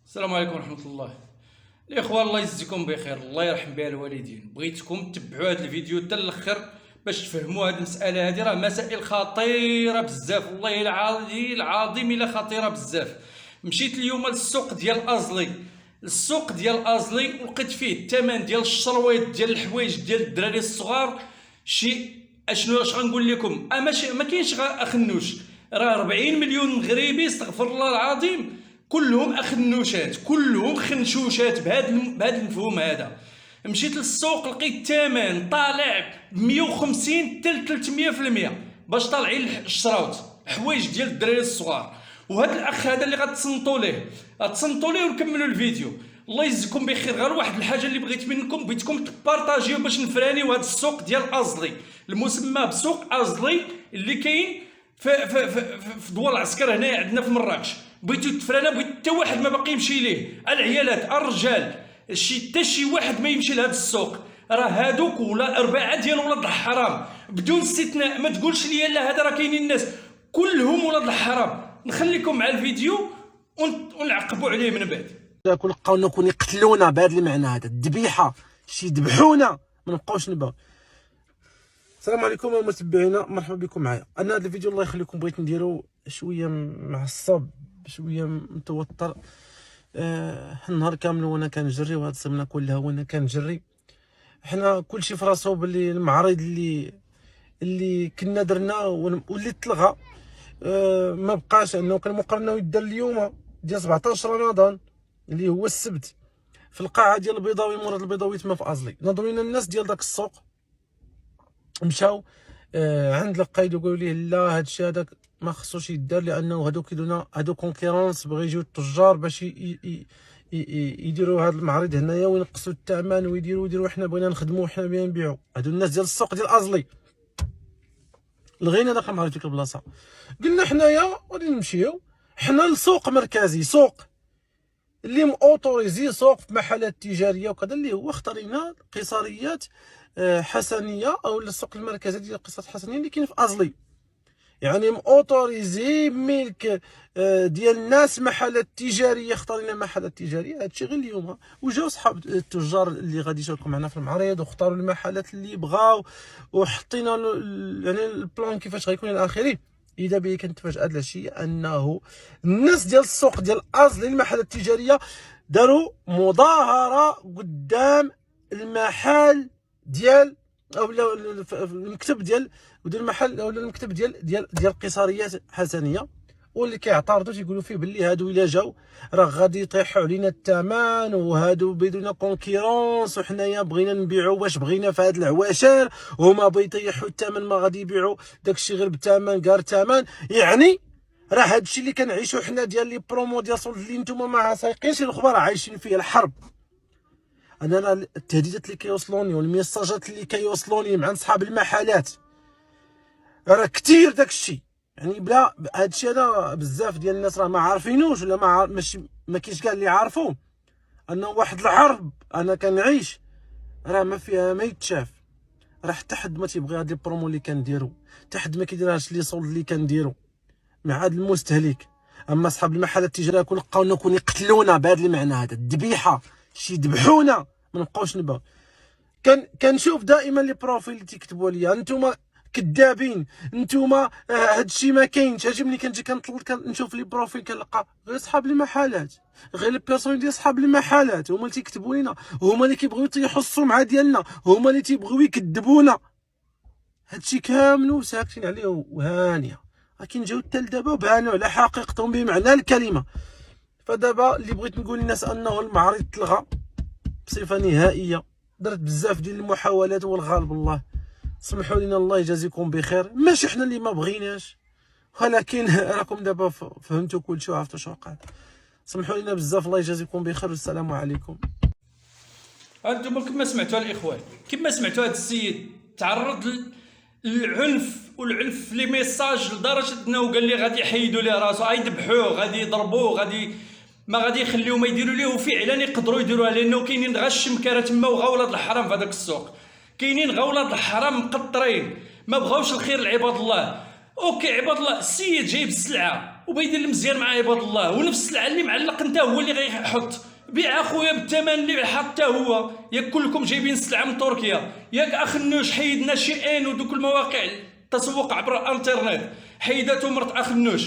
السلام عليكم ورحمة الله. الإخوان الله يجزيكم بخير، الله يرحم بها الوالدين. بغيتكم تتبعوا هذا الفيديو حتى الاخر باش تفهموا هذه المسألة. هذه راه مسائل خطيرة بزاف، والله العظيم إلا خطيرة بزاف. مشيت اليوم للسوق ديال أزلي، السوق ديال أزلي، ولقيت فيه الثمن ديال الشرويط ديال الحوايج ديال الدراري الصغار شي اشنو اش غنقول لكم، ما كاينش اخنوش. راه 40 مليون مغربي استغفر الله العظيم كلهم اخنوشات، كلهم خنشوشات بهذا المفهوم هذا. مشيت للسوق لقيت الثمن طالع ب 150 حتى 300% باش طالعين الشراوط حوايج ديال الدراري الصغار. وهذا الاخ هذا اللي غتصنتوا ليه ونكملوا الفيديو. الله يجزيكم بخير. غير واحد الحاجه اللي بغيت منكم، بغيتكم تبارطاجيو باش نفرانيو هذا السوق ديال ازلي، المسمى بسوق ازلي اللي كاين في دول العسكر هنايا عندنا في مراكش. بغيتو تفرانا، بغيت حتى واحد ما باقي يمشي ليه، العيالات الرجال حتى شي واحد ما يمشي لهذا السوق. راه هادوك ولا اربعه ديال ولاد الحرام بدون استثناء. ما تقولش لي لا هذا راه كاينين الناس كلهم ولاد الحرام. نخليكم مع الفيديو ونعقبوا عليه من بعد. كون لقاونا كون يقتلونا بهذا المعنى هذا، الذبيحه شي يذبحونا ما نبقاوش نبغيو. السلام عليكم متابعينا، مرحبا بكم معايا. انا هذا الفيديو الله يخليكم بغيت نديرو شويه معصب، شويه متوتر. النهار كامل وانا كنجري، وهاد السمنه كلها وانا كنجري. حنا كلشي في راسو باللي المعرض اللي كنا درنا واللي تلغى ما بقاش، انه كان مقرنا يدار اليوم ديال 17 رمضان اللي هو السبت في القاعه ديال البيضاوي، مراد البيضاوي تما في ازلي. نظروا لنا الناس ديال داك السوق مشاو عند القايد وقالوا ليه لا هادشي هذاك ما خصوش يدار، لانه هادو كيدونا هادو كونكيرونس، بغا يجيو التجار باش يديروا هذا المعرض هنايا وينقصوا الثمن ويديروا حنا بغينا نخدموا وحنا بغينا نبيعوا. هادو الناس ديال السوق ديال ازلي لغينا داك المعرض في ديك البلاصه. قلنا حنايا غادي نمشيو حنا لسوق مركزي، سوق اللي اوتوريزي، سوق في محلات تجاريه وكذا، اللي هو اختارينا قصريات حسنيه او السوق المركزي ديال قصص حسنيه اللي كاين في ازلي، يعني اوتوريزي ملك ديال الناس، محلات تجاريه. اختارينا محلات تجاريه، هادشي غير اليوم. وجاو صحاب التجار اللي غادي يشاركوا معنا في المعرض واختاروا المحلات اللي بغاو، وحطينا يعني البلان كيفاش غيكون الى اخره. اذا به كنتفاجئ هاد الشيء انه الناس ديال السوق ديال ازلي المحلات التجاريه داروا مظاهره قدام المحل ديال او المكتب ديال المحل او المكتب ديال قصريات حسنيه، واللي كيعترضوا تيقولوا فيه باللي هادو الا جاو راه غادي يطيحوا علينا الثمن، وهادو بدون كونكيرونس، وحنايا بغينا نبيعوا واش بغينا في هاد العواشر، وهما بيطيحوا الثمن ما غادي يبيعوا داكشي غير بثمن كار ثمن. يعني راه هادشي اللي كنعيشوا حنا ديال لي برومو ديال صولد اللي نتوما ما سايقينش الاخبار، عايشين فيه الحرب. انا التهديدات اللي كيوصلوني والميساجات اللي كيوصلوني مع صحاب المحلات راه كثير داكشي، يعني بلا هادشي هذا بزاف ديال الناس راه ما عارفينوش، ولا ما كاينش كاع اللي عارفوا انه واحد الحرب انا كنعيش راه ما فيها ما يتشاف. راه حتى حد ما تيبغي هاد البرومو اللي كنديرو، حتى حد ما كيديرهاش لي صولد اللي كنديرو مع هاد المستهلك. اما صحاب المحلات التجاريه كون لقاونا كون يقتلونا بهذا المعنى هذا، الذبيحه شي يذبحونا ما نبقاوش نبغيو. كنشوف دائما لي بروفيل اللي تيكتبوا لي انتوما كذابين، انتوما هادشي ما كاينش. اجي ملي كنجي كنطلق نشوف لي بروفيل كنلقى غير صحاب المحلات، غير لي بيرسون ديال صحاب المحلات هما اللي تيكتبوا لينا، هما اللي كيبغيو يطيحوا السمعه ديالنا، هما اللي تيبغيو يكذبونا. هادشي كامل ساكتين عليه وهانيه، لكن جاو حتى لدابا وبانوا على حقيقتهم بمعنى الكلمه. فدابا اللي بغيت نقول للناس انه المعرض تلغى بصفه نهائيه. درت بزاف ديال المحاولات والغالب الله. سمحوا لنا الله يجازيكم بخير، ماشي حنا اللي ما بغيناش، ولكن راكم دابا فهمتوا كلشي وعرفتوا شنو وقع. سمحوا لنا بزاف، الله يجازيكم بخير والسلام عليكم. انتم كما سمعتوا الاخوان، كما سمعتوا هذا السيد تعرض للعنف والعنف في لي ميساج لدرجه انه قال لي غادي يحيدوا ليه راسو، غيذبحوه، غادي يضربوه، ما غادي يخليو ما يديروا ليه. وفعلا يقدروا يديروها، لانه كاينين غا الشمكاره تما وغا ولاد الحرام في هذاك السوق، كاينين غا ولاد الحرام مقطرين ما بغاوش الخير لعباد الله. اوكي عباد الله، السيد جايب السلعه وبيدير المزيان مع عباد الله، ونفس السلعه اللي معلق انت هو اللي غيحط. بيع اخويا بالثمن اللي حتى هو. ياك كلكم جايبين السلعه من تركيا، ياك اخنوش حيدنا شيئين ودوك المواقع التسوق عبر الانترنت حيداتو مرت اخنوش.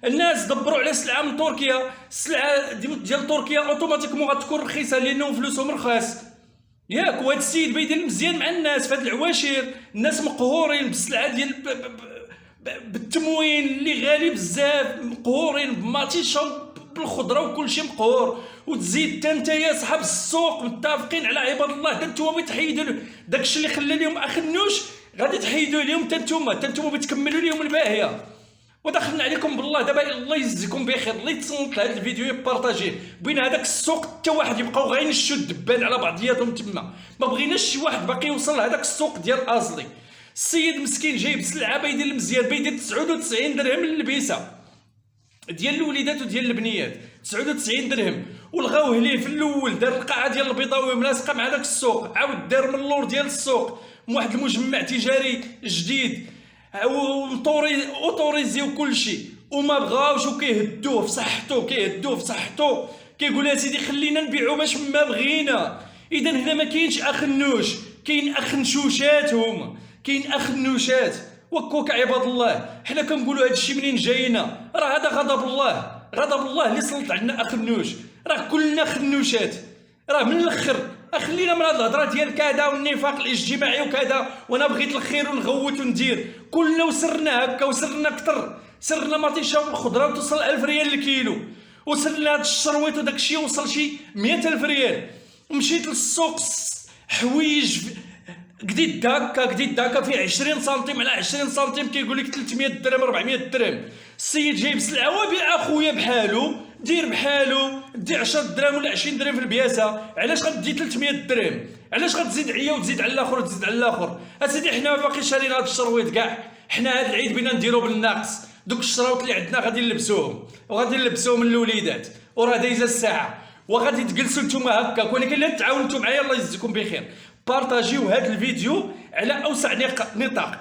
الناس دبروا على سلعه من تركيا، السلعه ديال تركيا اوتوماتيكمون غتكون رخيصه لانهم فلوسهم رخاص. ياك وهذا السيد بيدير المزيان مع الناس في هاد العواشر. الناس مقهورين بالسلعه ديال بالتموين اللي غالي بزاف، مقهورين بماتيشون بالخضره وكلشي مقهور. وتزيد حتى نتايا صحاب السوق متفقين على عباد الله، حتى نتوما بتحيدوا داكشي اللي خلى لهم اخنوش غادي تحيدوا لهم حتى نتوما بتكملوا لهم الباهيه. ودخلنا عليكم بالله دابا الله يجزيكم بخير. اللي تصنت لهذا الفيديو يبارطاجيه بين هذاك السوق حتى واحد يبقاو غير ينشوا الدبان على بعضياتهم تما. ما بغيناش شي واحد باقي يوصل لهذاك السوق ديال اصلي. السيد مسكين جايب سلعه بيدير المزيان، بيدير 99 درهم للبيسه ديال الوليدات وديال البنيات، 99 درهم. ولغاوه ليه في الاول دار القاعه ديال البيضاويه ملاصقه مع داك السوق، عاود دار من اللور ديال السوق واحد المجمع تجاري جديد اوتوريزي وكلشي، وما بغاوش وكيهدوه في صحتو كيقول يا سيدي خلينا نبيعو باش ما بغينا. اذا هنا ما كاينش اخنوش، كاين اخنشوشات. هما كاين اخنوشات. وكوك عباد الله، حنا كنقولوا هذا الشيء منين جاينا، راه هذا غضب الله اللي سلط عندنا اخنوش. راه كلنا خنوشات، راه من الاخر. خلينا من هاد الهضره ديال كذا والنفاق الاجتماعي وكذا، وانا بغيت الخير ونغوت وندير. كلنا وسرنا هكا وسرنا اكثر، سرنا مطيشه الخضره توصل 1000 ريال الكيلو، وسرنا هاد الشرويط وداك الشيء وصل شي 100,000 ريال. مشيت للسوق حوايج جديد هكا فيه 20 سنتيم على 20 سنتيم كيقول لك 300 درهم 400 درهم. السيد جايب سلعه وبيع اخويا بحالو، دير بحالو، دي 10 درهم ولا 20 درهم في البياسه. علاش غدي 300 درهم؟ علاش غتزيد عليا وتزيد على الاخر وتزيد على الاخر؟ اسيدي حنا باقي شارين هاد الشرويط كاع، حنا هاد العيد بينا نديرو بالناقص. دوك الشراوط اللي عندنا غادي نلبسوهم وغادي نلبسوهم للوليدات، وراه دايزه الساعه وغادي تجلسوا نتوما هكاك. ولكن لا تعاونوا نتوما معايا الله يجزيكم بخير. بارطاجيو هذا الفيديو على اوسع نطاق،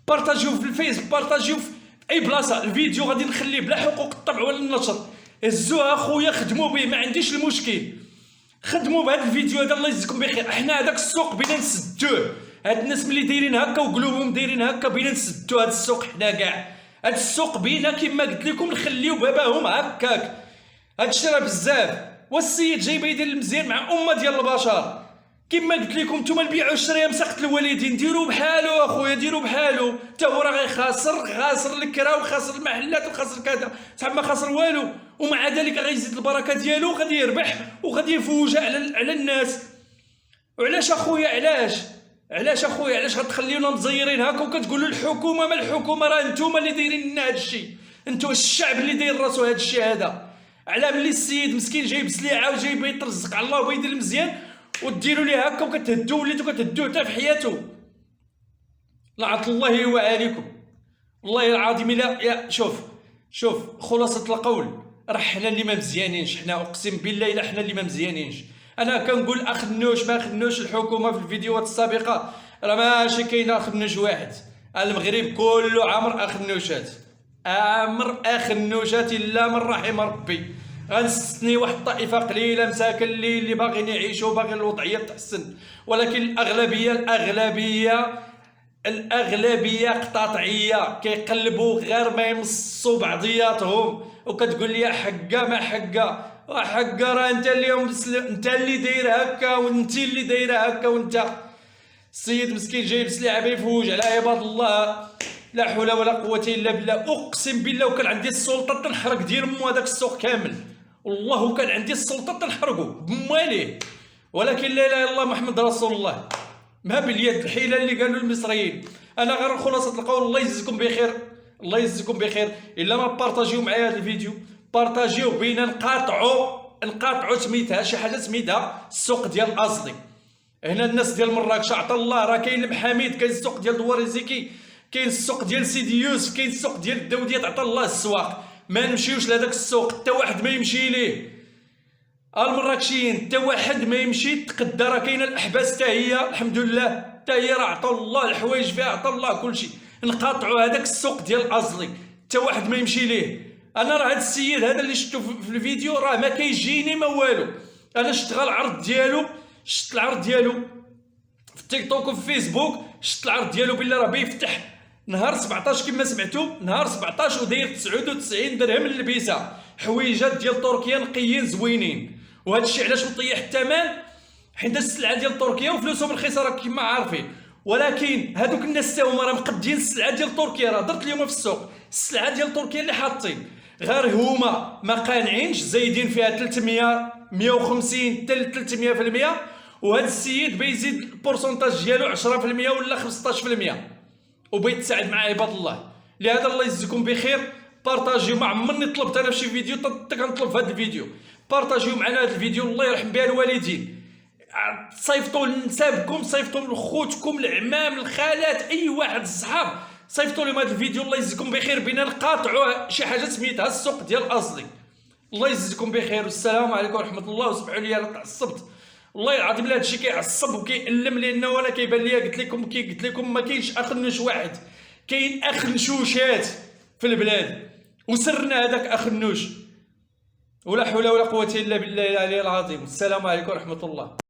بارطاجيو في الفيسبوك، بارطاجيو في اي بلاصه. الفيديو غادي نخليه بلا حقوق الطبع ولا النشر. هزوه اخويا خدموا به، ما عنديش المشكل، خدموا بهذا الفيديو هذا الله يجزيكم بخير. حنا هذاك السوق بينا نسدوه، هاد الناس ملي دايرين هكا وقلوبهم دايرين هكا بينا نسدو هاد السوق. حنا كاع هاد السوق بينا كما قلت لكم نخليو باباهم هكاك. هاد الشيء راه بزاف. والسيد جاي يدير المزيان مع امه ديال البشر. كما قلت لكم نتوما البيع والشراء مساقه الوالدين، ديروا بحالو اخويا، ديروا بحالو. حتى هو راه خاسر الكرا وخاسر المحلات وخاسر كذا، صاحب ما خاسر والو، ومع ذلك غيزيد البركه ديالو وغادي يربح وغادي يفوج على الناس. وعلاش اخويا علاش اخويا علاش غتخليونا مزيرين هكا وكتقولوا الحكومه؟ ما الحكومه، راه نتوما اللي دايرين لنا هذا الشيء، انتو الشعب اللي داير راسو هذا الشيء هذا. على ملي السيد مسكين جايب سليعه وجايب يترزق على الله ويدير المزيان وديروا ليه هكا وكتهدوه، وليتو كتهدوه حتى في حياته. لعنة الله يوعاليكم والله العظيم. لا يا شوف خلاصة القول، راه حنا اللي ما مزيانينش، حنا اقسم بالله الا حنا اللي ما مزيانينش. انا كنقول اخنوش ما خنوش الحكومه في الفيديوهات السابقه، راه ماشي كاين اخنوش واحد، المغرب كله عامر اخنوشات الا من رحم ربي. غنستثني واحد الطائفه قليله مساكن اللي باغيين يعيشوا باغي الوضعيه تحسن، ولكن الاغلبيه قطاطعيه كيقلبوا غير ما يمصوا بعضياتهم. وكتقول لي حقه ما حقه، وحقه راه انت اللي داير هكا وانت اللي دايره هكا. وانت السيد مسكين جايب سلعه بيفوج على عباد الله، لا حول ولا قوه الا بالله. اقسم بالله وكان عندي السلطه تنحرق ديال مو هذاك السوق كامل، والله كان عندي السلطه تنحرقه بماليه. ولكن لا اله الا الله محمد رسول الله، ما باليد الحيله اللي قالوا المصريين. انا غير خلاصه القول الله يجزيكم بخير، الله يجزيكم بخير. الا ما بارطاجيو معايا هذا الفيديو، بارطاجيو بينا نقاطعوا سميتها شي حاجه سميتها السوق ديال الاصلي. هنا الناس ديال مراكش عطا الله راه كاين المحاميد، كاين السوق ديال دواريزيكي، كاين السوق ديال سيدي يوسف، كاين السوق ديال الداوديات عطا الله السواق. ما نمشيوش لهذاك السوق، حتى واحد ما يمشي ليه. المراكشيين حتى واحد ما يمشي تقدى، راه كاينه الاحباس حتى هي الحمد لله، حتى هي راه عطا الله الحوايج فيها، عطا الله كلشي. نقاطعوا هذاك السوق ديال الاصلي، حتى واحد ما يمشي ليه. انا راه هذا السيد هذا اللي شفتو في الفيديو راه ما كيجيني ما والو. انا شفت غير العرض ديالو، شفت العرض ديالو في التيك توك وفي فيسبوك، شفت العرض ديالو باللي راه بيفتح نهار 17 كما سمعتوا، نهار 17 وداير 99 درهم للبيسه، حويجات ديال تركيا نقيين زوينين. وهذا الشيء علاش مطيح الثمن؟ حيت السلعه ديال تركيا وفلوسهم رخيصه كما عارفين. ولكن هذوك الناس تا هما راه مقدين السلعه ديال تركيا. راه درت اليوم في السوق السلعه ديال تركيا اللي حاطين، غير هما ما قانعينش، زايدين فيها 300 150 حتى 300%. وهذا السيد بيزيد البورسونتاج ديالو 10% ولا 15%، وبيتساعد مع عباد الله. لهذا الله يجزيكم بخير، بارطاجيو. ما عمرني طلبت انا في شي فيديو كنطلب في هذا الفيديو، بارطاجيو معنا هذا الفيديو، الله يرحم بها الوالدين. صيفطوا لنسابكم، صيفطوا لخوتكم، العمام، الخالات، اي واحد الصحاب، صيفطوا لهم هذا الفيديو. الله يجزيكم بخير، بينا نقاطعوا شي حاجه سميتها السوق ديال الاصلي. الله يجزيكم بخير، والسلام عليكم ورحمه الله. وسمحوا لي انا تعصبت والله العظيم، هذا الشيء كيعصب وكيألم، لانه انا كيبان لي قلت لكم ما كاينش اخنوش واحد، كاين اخنشوشات في البلاد، وسرنا هذاك اخنوش. ولا حول ولا قوه الا بالله العلي العظيم. السلام عليكم ورحمه الله.